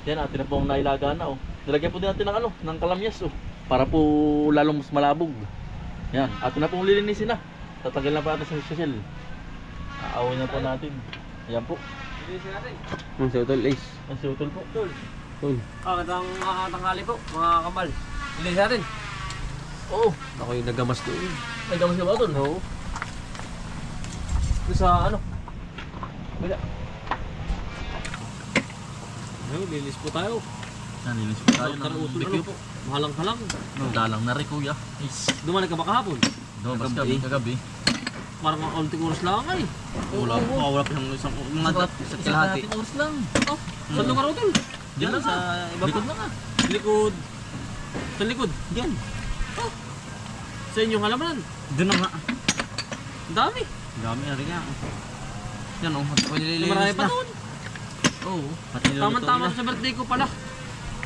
Yan, atin na pong nailaga na, oh. Nilagyan po din natin ng ano, ng kalamyas, oh. Para po lalong mas malabog. Yan, atin na pong lilinisin na. Tatagal na pa natin sa shell. Aawin na po natin. Ayan po. Linisin natin. Ang si Utol Ace. Ang si Utol po. Utol. Katang tanghali po, mga kamal. Linisin natin. Oo. Ako yung nagamas doon. May gamas ka ba, Utol? Oo. Doon sa ano? Wala. Ayun, linis po tayo. Yan, linis po tayo Tara, ng Utol, bikyo ano? po. Mahalang-halang. Dalang na rin, kuya. Dumalag ka ba kahapon? Dumabas kagabi. Parang mga konting oras lang ay. Wala pa siyang isang mga sa kalahati. Isang oras lang. Oh, saan lugar Utol? Diyan lang sa iba Likod pa. na ka. Likod. Sa likod. Diyan. Sa inyong halamanan. Doon na nga. Ang dami. Dami na rin nga. Yan o. Pati ko nililinis Marami pa na. doon. Oo. Pati niluluto Tama-tama na. sa birthday ko pala.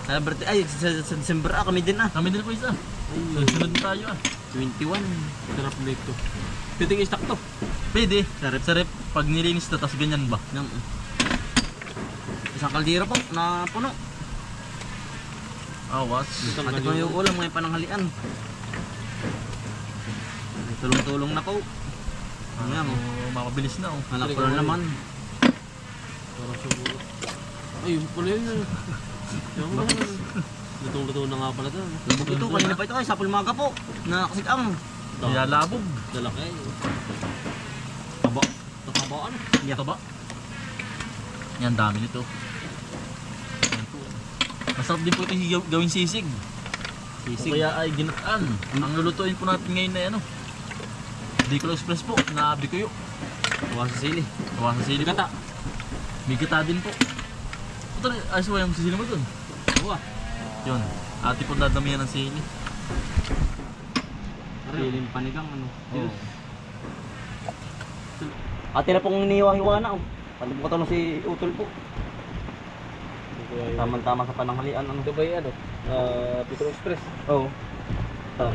Sa birthday. Ay, sa December kami din ah. Kami din po isa. Sunod na tayo, ah. 21. Sarap na ito. Titing stock to. Pwede. Sa rep. Pag nilinis na, tas ganyan ba? Yan. Isang kaldero po na puno. Awas. Pati ko yung ulam ngayon pananghalian. Tulong-tulong na po. Ayan o. Makabilis na, oh. Anak ko na naman. Parang siguro. Ay, yung pala yun. Yung lutong-lutong na nga pala ito. Lubog ito. Kanina pa ito ay sa pulmaga po. Nakakasitang. Kaya labog. Dalaki. Taba. Tatabaan. Taba. Yan, dami nito. Yan po. Masarap din po ito gawing sisig. Sisig. O kaya ay ginataan. Ang lulutuin po natin ngayon na ano. Bicol Express po, na Bikuyo. Tawa sa sili. Tawa sa sili po. Gata. May gata din po. Ito rin, ayos mo yung sisili mo dun. Uwa. Yun, ati po dadamihan ng sili. Siling panigang ano. Yes. Ate na pong iniwa-hiwa na. Pati po katulong si Utol po. Tama-tama sa pananghalian. Ano. Ito ba yung ano? Bicol Express. Oo. Tama.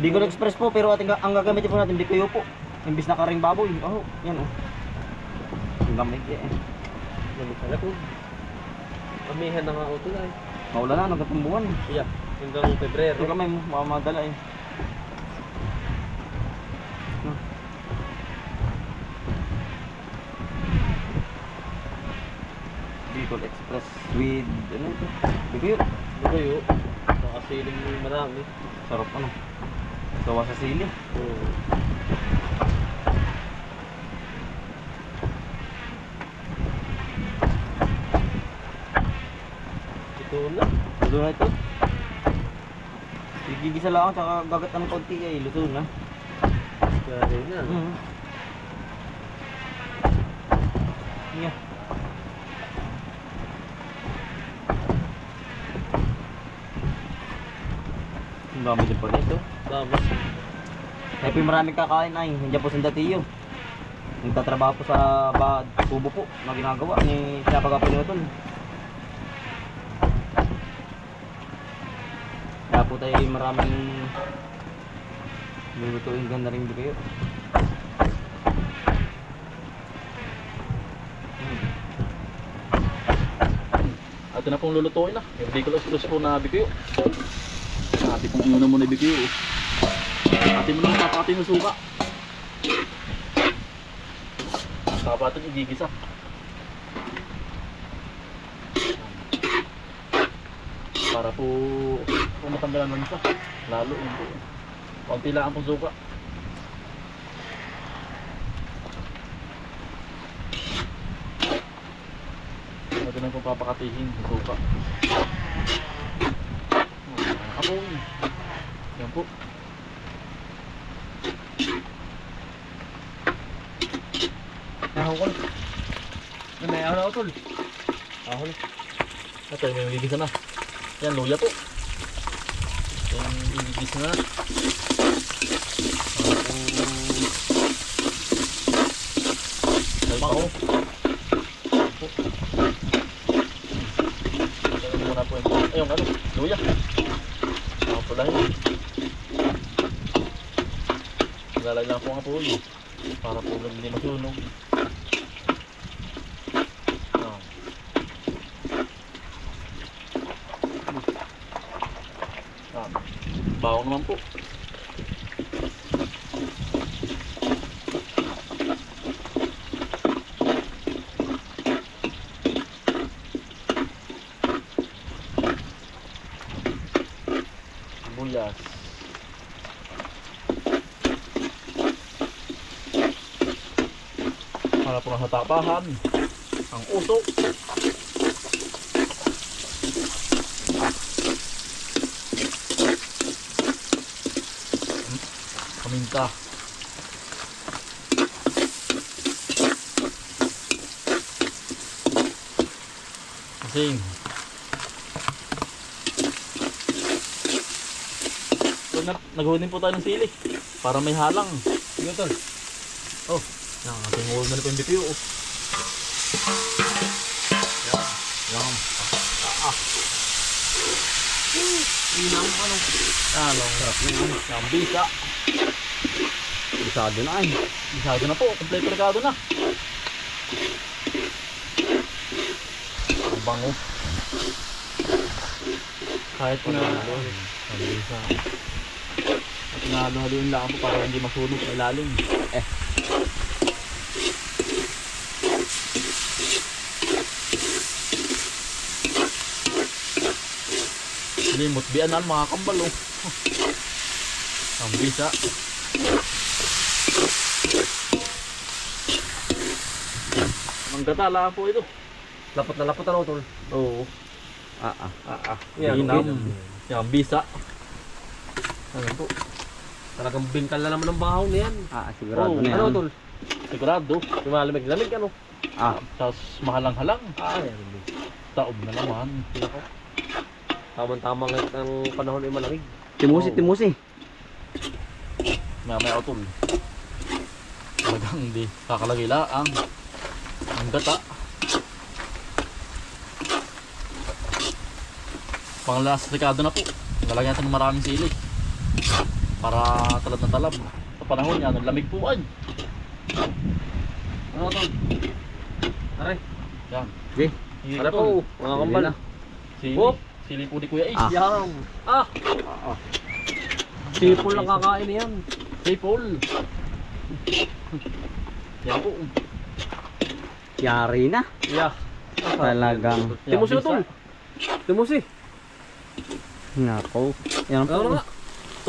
Bicol Express po, pero ang gagamitin po natin Bikuyo po. Imbis na karing baboy. Oh, yan oh. Ang gamit eh. Lamig pala po. Amihan na nga Utol ay. Maulan na, nagkatumbuhan. Yeah. Hanggang Pebrero. Ito kami, mamadala eh. Bicol Express with ano ito? Bikuyo. Bikuyo. Nakasiling marami. Sarap ano. Gawa sa sili. Oo. Ito na. Luto na ito. Gigisa lang tsaka gagat ng konti eh. Luto na. Kaya na. Yeah. Ang dami din pala ito. Dami. Kaya po yung maraming kakain ay. Nandiyan po sa Datiyo. Nagtatrabaho po sa tubo po na ginagawa ni Siapa Gapo ni Utol. Kaya po tayo maraming lulutuin, ganda rin kayo. Ito na pong lulutuin na. Yung Bicol Express po na Bikuyo. Ate pong una muna Bikuyo. Ate mo naman papatin yung suka. Papatin yung gigisa. Para po matanggalan ng isa. Lalo yun po. Kaunti lang pong suka. Ito na po papakatihin yung suka. Ako. Yan po. Ahol. May ahol na Utol. Ahol. Ito may magigisa na. Yan, luya po. Yan, magigisa na. Dalma ko. Ganun muna po yung ayun, ano, luya. Pula yun. Lalagyan lang po ang apoy para po hindi masunog. Baho naman po. Sibuyas. Para po nasa tapahan. Ang usok. Paminta. Kasing. So, naghunin po tayo ng sili para may halang. Sige, tol. Oh, yan. Ating huwag na po yung BPO. Oh. Yan. Yan. Inang pa lang. Ano? Sarap na yun. Yan. Bisa. Bisado na ay. Bisado na po. Kompleto regado na. Ang bango. Kahit na ang bisa. At nahalo-haluin lang po para hindi masunog sa ilalim. Limot biyan na mga kambal oh. Ang bisa. Ang gatala po ito. Lapot na lapot ano, tol. Oo. Yan, Inam. Yan, bisa. Ano po? Talagang bingkal na naman ng bahaw na yan. Sigurado Oh, na yan. Ano, tol? Sigurado. Lumalamig-lamig ano? Tapos mahalang-halang. Yan. Taob na naman. Nako. Tamang-tama ngayon ang panahon ay malamig. Timusi, timusi. May utol. Talagang hindi kakalagay laang. Ang gata. Panglalas rekado na po. Lalagyan natin ng maraming sili. Para talab na talab. Sa panahon niya, lamig po ay. Ano, tol? Aray. Yan. Okay. Aray po, mga kambal. Sili. Hop. Sili po ni Kuya Ace. Yan. Sipol lang kakain yan. Sipol. Yan po. Yari na. Yeah. Talagang. Timusi na, tol. Timusi. Nako. Yan Ano po. nga?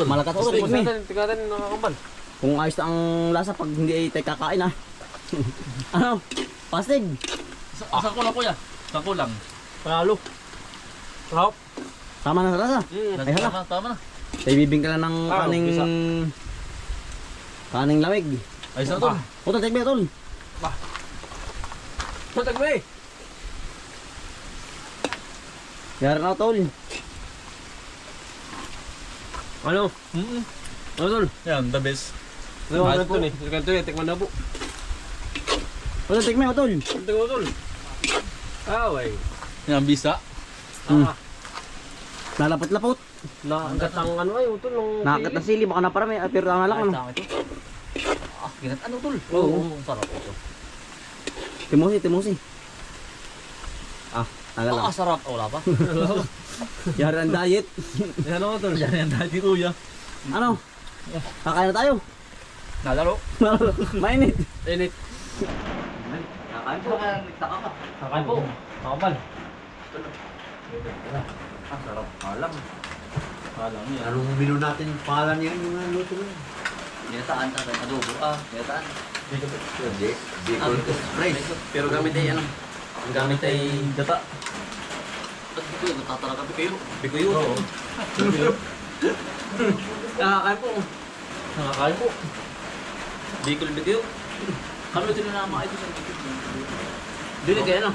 Malakas Gusto ulit. mo Tingnan natin mga kambal. Kung ayos na ang lasa pag hindi ay tayo kakain ah. Ano? Pastig. Saan ko lang Kuya? Saan ko lang? Panalo. Hop. Tama na sa lasa. Ay, hala. Tama na. Tayo bibing ka lang ng kaning... bisa. Kaning lamig. Ay, saan to? Utol, take me utol. Patag mo eh. Yari na utol. Ano? Ano, tol? Yan, the best. Ano Mahal ang po. ganito ni? Yung ganito eh, tikman na po. Utol, take me utol. Tikman mo, tol. Away. Yan, bisa. Lalapot-lapot. Nakagat ang ano ay, utol ng Nakakat na sili, baka naparami. Pero tama lang ano. Ginat ano tol? Oo. Sarap ito. Timusi, timusi. Tagal lang. Sarap. Wala pa. Yari ang diet. Yan ako, tol. Yan yan dati Kuya. Ano? Kakain na tayo. Nalaro. Mainit. Init. Kakain po. Kakain po. Kakabal. Sarap. Alam. Alam yan. Anong menu natin yung pangalan yan yung luto mo? Yataan tatay. Adobo. Yataan. Hindi. Bicol Express. Pero gamit ay ano? Ang gamit ay... Gata. Ba't dito yun? Natatara ka Bikuyo? Bikuyo? Oo. Kakain po. Nakakain po. Bicol Bikuyo? Kami ito na naman ito sa Bikuyo. Dili kaya no?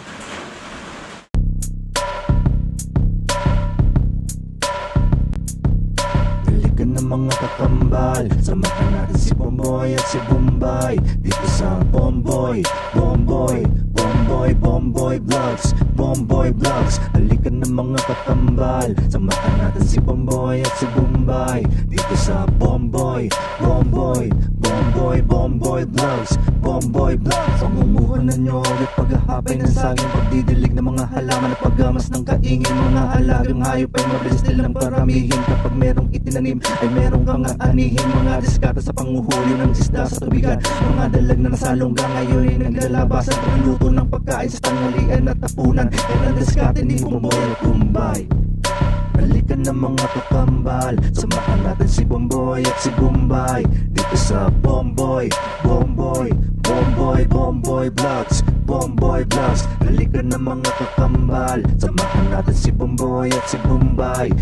Halika na mga kakambal, samahan natin si Bomboy at si Bombay dito sa Bomboy, Bomboy, Bomboy, Bomboy Vlogs, Bomboy Vlogs. Halika na mga kakambal, samahan natin si Bomboy at si Bombay dito sa Bomboy, Bomboy, Bomboy, Bomboy Vlogs, Bomboy Vlogs. Pangumuhan na nyo at paghahapay ng saging, pagdidilig ng mga halaman at paggamas ng kaingin. Mga alagang hayop ay mabilis nilang paramihin. Kapag merong itinanim ay merong kang aanihin. Mga diskata sa panguhuli ng isda sa tubigan. Mga dalag na nasalongga ngayon ay naglalabasan. Pagluto ng pagkain sa tanghalian at tapunan. Yan ang diskate ni Bomboy at Bumbay. Balikan ng mga kakambal, samahan natin si Bomboy at si Bumbay dito sa Bomboy, Bomboy, Bomboy, Bomboy Vlogs, Bomboy Vlogs. Balikan ng mga kakambal, samahan natin si Bomboy at si Bumbay